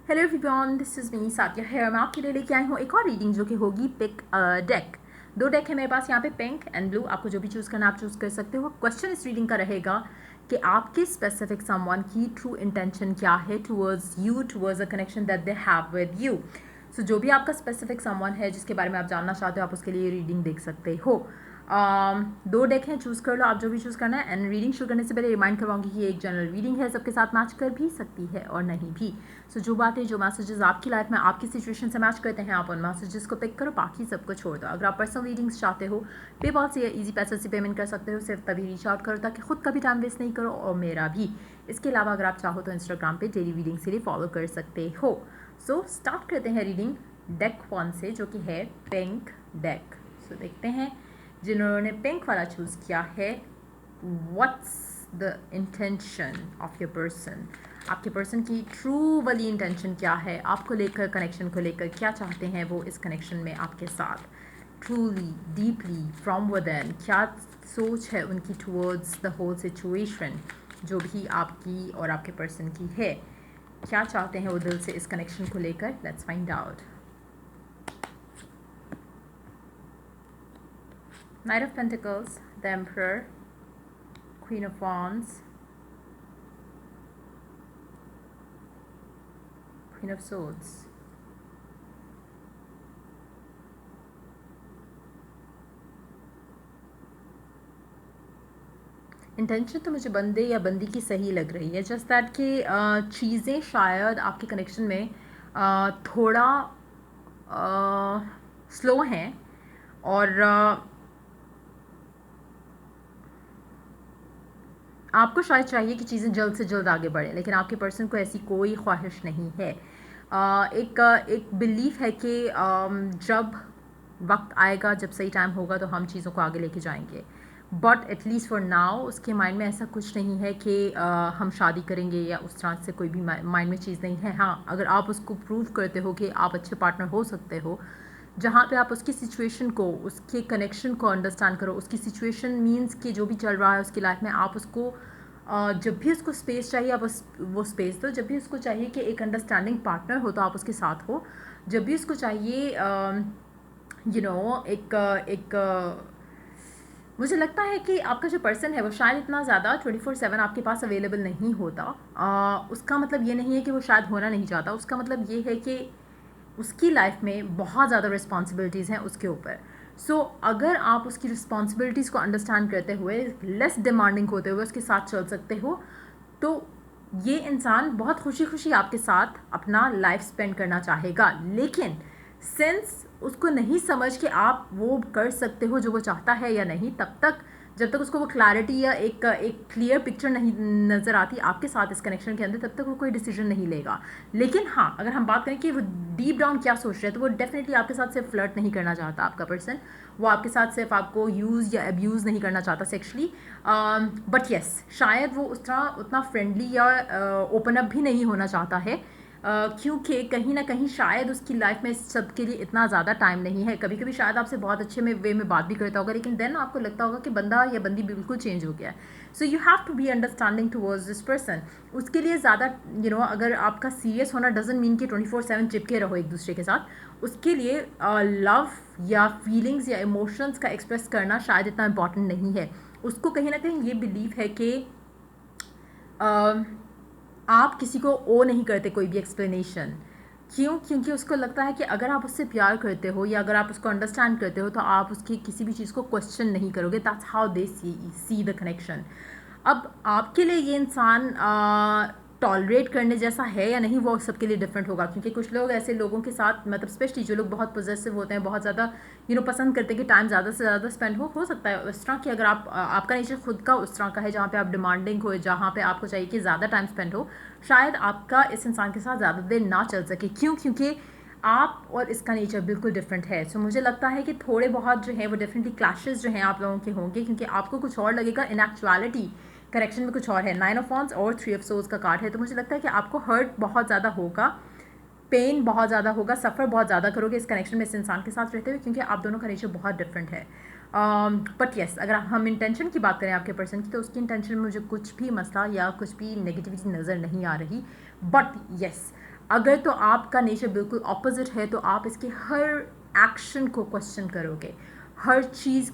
Hello everyone, this is me Sathiya है। मैं आपके लिए लेके आई हूँ एक और रीडिंग जो कि होगी पिक डेक। दो डेक है मेरे पास यहाँ पे, पिंक एंड ब्लू। आपको जो भी चूज़ करना आप चूज़ कर सकते हो। क्वेश्चन इस रीडिंग का रहेगा कि आपके स्पेसिफिक समवन की ट्रू इंटेंशन क्या है towards you, towards a connection that they have with you. So जो भी आपका स्पेसिफिक समवन है जिसके बारे में आप जानना चाहते हो, आप उसके लिए रीडिंग देख सकते हो। दो डेक हैं, चूज़ कर लो आप जो भी चूज़ करना है। एंड रीडिंग शुरू करने से पहले रिमाइंड करवाऊंगी कि ये एक जनरल रीडिंग है, सबके साथ मैच कर भी सकती है और नहीं भी। सो जो बातें, जो मैसेजेस आपकी लाइफ में आपकी सिचुएशन से मैच करते हैं, आप उन मैसेजेस को पिक करो, बाकी सबको छोड़ दो। अगर आप पर्सनल रीडिंग्स चाहते हो, पेपाल से या ईजी पैसे से पेमेंट कर सकते हो। सिर्फ तभी रीच आउट करो ताकि खुद का भी टाइम वेस्ट नहीं करो और मेरा भी। इसके अलावा अगर आप चाहो तो इंस्टाग्राम पे डेली रीडिंग्स के लिए फॉलो कर सकते हो। सो स्टार्ट करते हैं रीडिंग डेक 1 से, जो कि है पिंक डेक। सो देखते हैं जिन्होंने पिंक वाला चूज़ किया है, what's the intention of your person. आपके पर्सन की ट्रू वाली इंटेंशन क्या है, आपको लेकर, कनेक्शन को लेकर क्या चाहते हैं वो इस कनेक्शन में आपके साथ। ट्रूली, डीपली, फ्रॉम विदिन क्या सोच है उनकी टूवर्ड्स द होल सिचुएशन जो भी आपकी और आपके पर्सन की है। क्या चाहते हैं वो दिल से इस कनेक्शन को लेकर। Let's find out. Knight of Pentacles, the Emperor, Queen of Wands, Queen of Swords. Intention तो मुझे बंदे या बंदी की सही लग रही है, जस्ट दैट कि चीज़ें शायद आपके कनेक्शन में थोड़ा स्लो हैं और आपको शायद चाहिए कि चीज़ें जल्द से जल्द आगे बढ़ें, लेकिन आपके पर्सन को ऐसी कोई ख्वाहिश नहीं है। एक बिलीफ है कि जब वक्त आएगा, जब सही टाइम होगा तो हम चीज़ों को आगे लेके जाएंगे। बट एटलीस्ट फॉर नाउ उसके माइंड में ऐसा कुछ नहीं है कि हम शादी करेंगे या उस तरह से कोई भी माइंड में चीज़ नहीं है। हाँ, अगर आप उसको प्रूव करते हो कि आप अच्छे पार्टनर हो सकते हो, जहाँ पे आप उसकी सिचुएशन को, उसके कनेक्शन को अंडरस्टैंड करो। उसकी सिचुएशन मीन्स कि जो भी चल रहा है उसकी लाइफ में, आप उसको जब भी उसको स्पेस चाहिए आप वो स्पेस दो। जब भी उसको चाहिए कि एक अंडरस्टैंडिंग पार्टनर हो तो आप उसके साथ हो। जब भी उसको चाहिए एक मुझे लगता है कि आपका जो पर्सन है वो शायद इतना ज़्यादा 24/7 आपके पास अवेलेबल नहीं होता। उसका मतलब ये नहीं है कि वो शायद होना नहीं चाहता, उसका मतलब ये है कि उसकी लाइफ में बहुत ज़्यादा रिस्पॉन्सिबिलिटीज़ हैं उसके ऊपर। सो अगर आप उसकी रिस्पॉन्सिबिलिटीज़ को अंडरस्टैंड करते हुए, लेस डिमांडिंग होते हुए उसके साथ चल सकते हो, तो ये इंसान बहुत खुशी खुशी आपके साथ अपना लाइफ स्पेंड करना चाहेगा। लेकिन सिंस उसको नहीं समझ कि आप वो कर सकते हो जो वो चाहता है या नहीं, तब तक, जब तक उसको वो क्लैरिटी या एक क्लियर पिक्चर नहीं नज़र आती आपके साथ इस कनेक्शन के अंदर, तब तक वो कोई डिसीजन नहीं लेगा। लेकिन हाँ, अगर हम बात करें कि वो डीप डाउन क्या सोच रहे हैं, तो वो डेफिनेटली आपके साथ सिर्फ फ्लर्ट नहीं करना चाहता आपका पर्सन। वो आपके साथ सिर्फ आपको यूज़ या अब्यूज़ नहीं करना चाहता सेक्शुअली। बट येस, शायद वो उस तरह उतना फ्रेंडली या ओपन अप भी नहीं होना चाहता है, क्योंकि कहीं ना कहीं शायद उसकी लाइफ में इस सब के लिए इतना ज़्यादा टाइम नहीं है। कभी कभी शायद आपसे बहुत अच्छे वे में बात भी करता होगा, लेकिन देन आपको लगता होगा कि बंदा या बंदी बिल्कुल चेंज हो गया है। So you have to be understanding towards this person. उसके लिए ज़्यादा अगर आपका सीरियस होना डजंट मीन कि 24/7 चिपके रहो एक दूसरे के साथ। उसके लिए लव या फीलिंग्स या इमोशंस का एक्सप्रेस करना शायद इतना इम्पॉर्टेंट नहीं है। उसको कहीं ना कहीं ये बिलीव है कि आप किसी को ओ नहीं करते कोई भी एक्सप्लेनेशन। क्यों? क्योंकि उसको लगता है कि अगर आप उससे प्यार करते हो या अगर आप उसको अंडरस्टैंड करते हो तो आप उसकी किसी भी चीज़ को क्वेश्चन नहीं करोगे। That's how they see the connection. अब आपके लिए ये इंसान टॉलरेट करने जैसा है या नहीं, वो सबके लिए डिफरेंट होगा। क्योंकि कुछ लोग ऐसे लोगों के साथ, मतलब स्पेशली जो लोग बहुत पॉजेसिव होते हैं, बहुत ज़्यादा पसंद करते हैं कि टाइम ज़्यादा से ज़्यादा स्पेंड हो सकता है उस तरह कि अगर आपका नेचर खुद का उस तरह का है जहाँ पे आप डिमांडिंग हो, जहाँ पे आपको चाहिए कि ज़्यादा टाइम स्पेंड हो, शायद आपका इस इंसान के साथ ज़्यादा देर ना चल सके। क्यों? क्योंकि आप और इसका नेचर बिल्कुल डिफरेंट है। सो मुझे लगता है कि थोड़े बहुत जो है वो डेफिनेटली क्लैशेस जो हैं आप लोगों के होंगे, क्योंकि आपको कुछ और लगेगा, इन एक्चुअलिटी करेक्शन में कुछ और है। 9 ऑफ वॉन्ड्स और 3 ऑफ सोर्ड्स का कार्ड है। तो मुझे लगता है कि आपको हर्ट बहुत ज़्यादा होगा, पेन बहुत ज़्यादा होगा, सफ़र बहुत ज़्यादा करोगे इस कनेक्शन में इस इंसान के साथ रहते हुए, क्योंकि आप दोनों का नेचर बहुत डिफरेंट है। बट येस, अगर हम इंटेंशन की बात करें आपके पर्सन की, तो उसकी इंटेंशन में मुझे कुछ भी मसला या कुछ भी नेगेटिविटी नज़र नहीं आ रही। बट येस, अगर तो आपका नेचर बिल्कुल ऑपोजिट है तो आप इसके हर एक्शन को क्वेश्चन करोगे, हर चीज़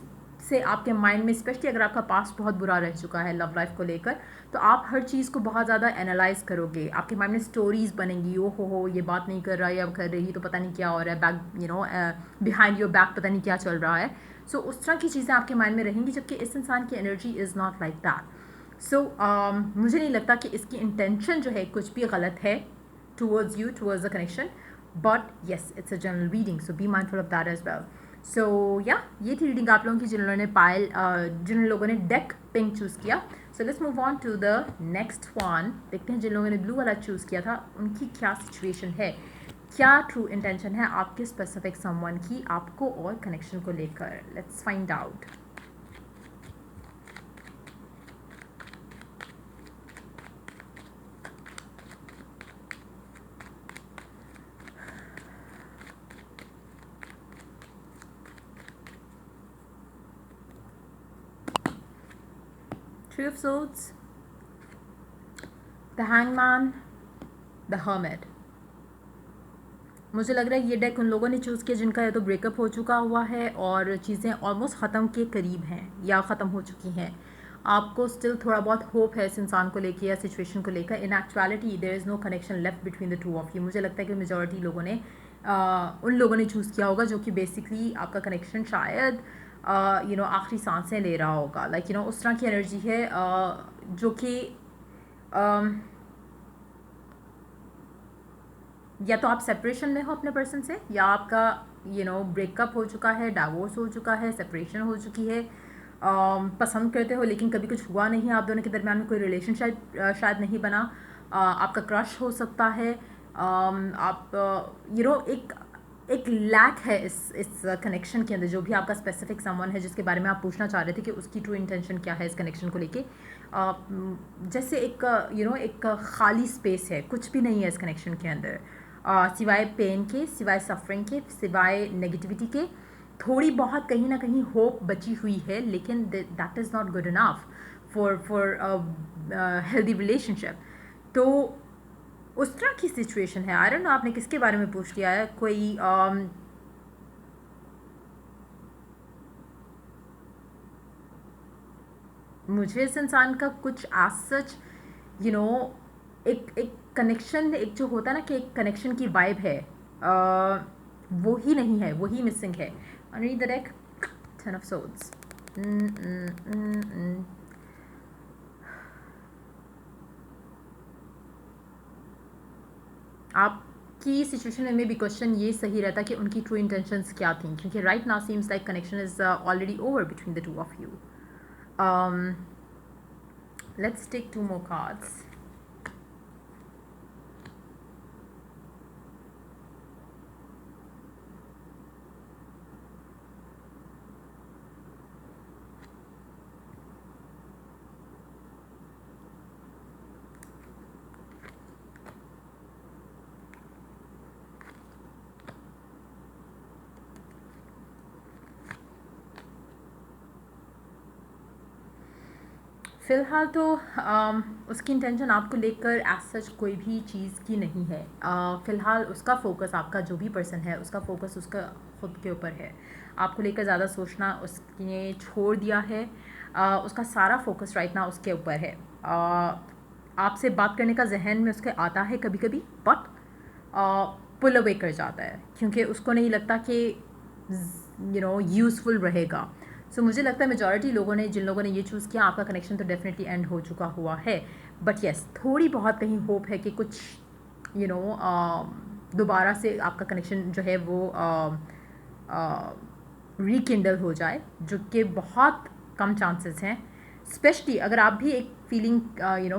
से आपके माइंड में, स्पेशली अगर आपका पास्ट बहुत बुरा रह चुका है लव लाइफ को लेकर, तो आप हर चीज़ को बहुत ज़्यादा एनालाइज करोगे, आपके माइंड में स्टोरीज बनेंगी, ओ हो ये बात नहीं कर रहा है, अब कर रही तो पता नहीं क्या हो रहा है, बैक बिहाइंड योर बैक पता नहीं क्या चल रहा है। सो उस तरह की चीज़ें आपके माइंड में रहेंगी, जबकि इस इंसान की energy is not like that. So मुझे नहीं लगता कि इसकी इंटेंशन जो है कुछ भी गलत है towards you, towards the connection. But yes, it's a general reading, so be mindful of that as well. So yeah, ये थी रीडिंग आप लोगों की जिन लोगों ने डेक पिंक चूज़ किया। So let's move on to the next one. देखते हैं जिन लोगों ने ब्लू वाला चूज़ किया था उनकी क्या सिचुएशन है, क्या ट्रू इंटेंशन है आपके स्पेसिफिक समवन की आपको और कनेक्शन को लेकर। Let's find out. Three of Swords, the Hangman, the Hermit। मुझे लग रहा है ये डेक उन लोगों ने चूज़ किया जिनका या तो ब्रेकअप हो चुका हुआ है और चीज़ें ऑलमोस्ट ख़त्म के करीब हैं या ख़त्म हो चुकी हैं। आपको स्टिल थोड़ा बहुत होप है इस इंसान को लेकर या सिचुएशन को लेकर। In actuality there is no connection left between the two of you. मुझे लगता है कि मेजॉरिटी लोगों ने उन लोगों ने चूज़ किया होगा जो कि बेसिकली आपका कनेक्शन शायद आखिरी सांसें ले रहा होगा, लाइक उस तरह की एनर्जी है जो कि या तो आप सेपरेशन में हो अपने पर्सन से, या आपका ब्रेकअप हो चुका है, डाइवोर्स हो चुका है, सेपरेशन हो चुकी है, पसंद करते हो लेकिन कभी कुछ हुआ नहीं, आप दोनों के दरमियान में कोई रिलेशन शायद नहीं बना, आपका क्रश हो सकता है, आप एक लैक है इस कनेक्शन के अंदर। जो भी आपका स्पेसिफिक समवन है जिसके बारे में आप पूछना चाह रहे थे कि उसकी ट्रू इंटेंशन क्या है इस कनेक्शन को लेके, जैसे एक खाली स्पेस है, कुछ भी नहीं है इस कनेक्शन के अंदर सिवाय पेन के, सिवाय सफरिंग के, सिवाय नेगेटिविटी के। थोड़ी बहुत कहीं ना कहीं होप बची हुई है, लेकिन that is not good enough for healthy relationship. तो उस तरह की सिचुएशन है। आई डोंट नो आपने किसके बारे में पूछ लिया है, कोई मुझे इस इंसान का कुछ एज सच एक कनेक्शन, एक जो होता है ना कि एक कनेक्शन की वाइब है, वो ही नहीं है, वही मिसिंग है। Read the deck, 10 of Swords। आपकी सिचुएशन में भी क्वेश्चन ये सही रहता कि उनकी ट्रू इंटेंशंस क्या थी, क्योंकि right now seems like connection is already over between the two of you. Let's take 2 more cards। फ़िलहाल तो उसकी इंटेंशन आपको लेकर एज सच कोई भी चीज़ की नहीं है। फ़िलहाल उसका फ़ोकस, आपका जो भी पर्सन है उसका फ़ोकस उसका ख़ुद के ऊपर है। आपको लेकर ज़्यादा सोचना उसने छोड़ दिया है। उसका सारा फोकस राइट ना उसके ऊपर है। आपसे बात करने का जहन में उसके आता है कभी कभी, बट पुल अवे कर जाता है क्योंकि उसको नहीं लगता कि यूज़फुल रहेगा। सो मुझे लगता है मेजॉरिटी लोगों ने, जिन लोगों ने ये चूज़ किया, आपका कनेक्शन तो डेफिनेटली एंड हो चुका हुआ है। बट येस, थोड़ी बहुत कहीं होप है कि कुछ दोबारा से आपका कनेक्शन जो है वो रिकिंडल हो जाए, जो कि बहुत कम चांसेस हैं। स्पेशली अगर आप भी एक फीलिंग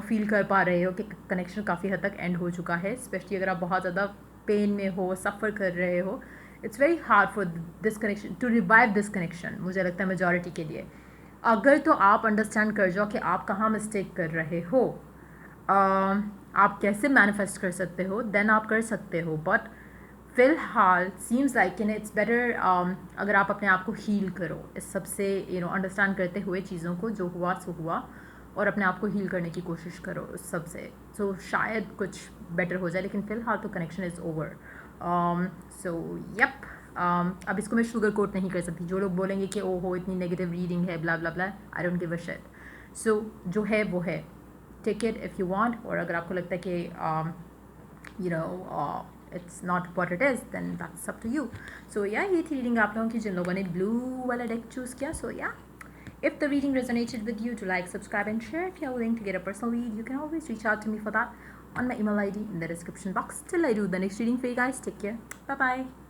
फील कर पा रहे हो कि कनेक्शन काफ़ी हद तक एंड हो चुका है, स्पेशली अगर आप बहुत ज़्यादा पेन में हो, सफ़र कर रहे हो, it's very hard for this connection to revive this connection. मुझे लगता है मेजॉरिटी के लिए अगर तो आप अंडरस्टैंड कर जाओ कि आप कहाँ मिस्टेक कर रहे हो, आप कैसे मैनिफेस्ट कर सकते हो, देन आप कर सकते हो। बट फ़िलहाल seems like in its better अगर आप अपने आप को हील करो इस सब से, अंडरस्टैंड करते हुए चीज़ों को, जो हुआ सो हुआ, और अपने आप को हील करने की कोशिश करो उस सब से। सो शायद कुछ बेटर हो जाए, लेकिन फ़िलहाल तो connection is over. So yup, अब इसको मैं शुगर कोट नहीं कर सकती। जो लोग बोलेंगे कि ओहो इतनी नेगेटिव रीडिंग है blah blah blah, I don't give a shit. So जो है वो है, take it if you want. और अगर आपको लगता है कि you know it's not what it is, then that's up to you. So या ये थी रीडिंग आप लोगों की जिन लोगों ने ब्लू वाला डेक चूज़ किया। सो या, if the reading resonated with you, to like, subscribe and share. If you're willing to get a personal read, you can always reach out to me for that on my email ID in the description box. Till I do the next reading for you guys, take care. Bye bye.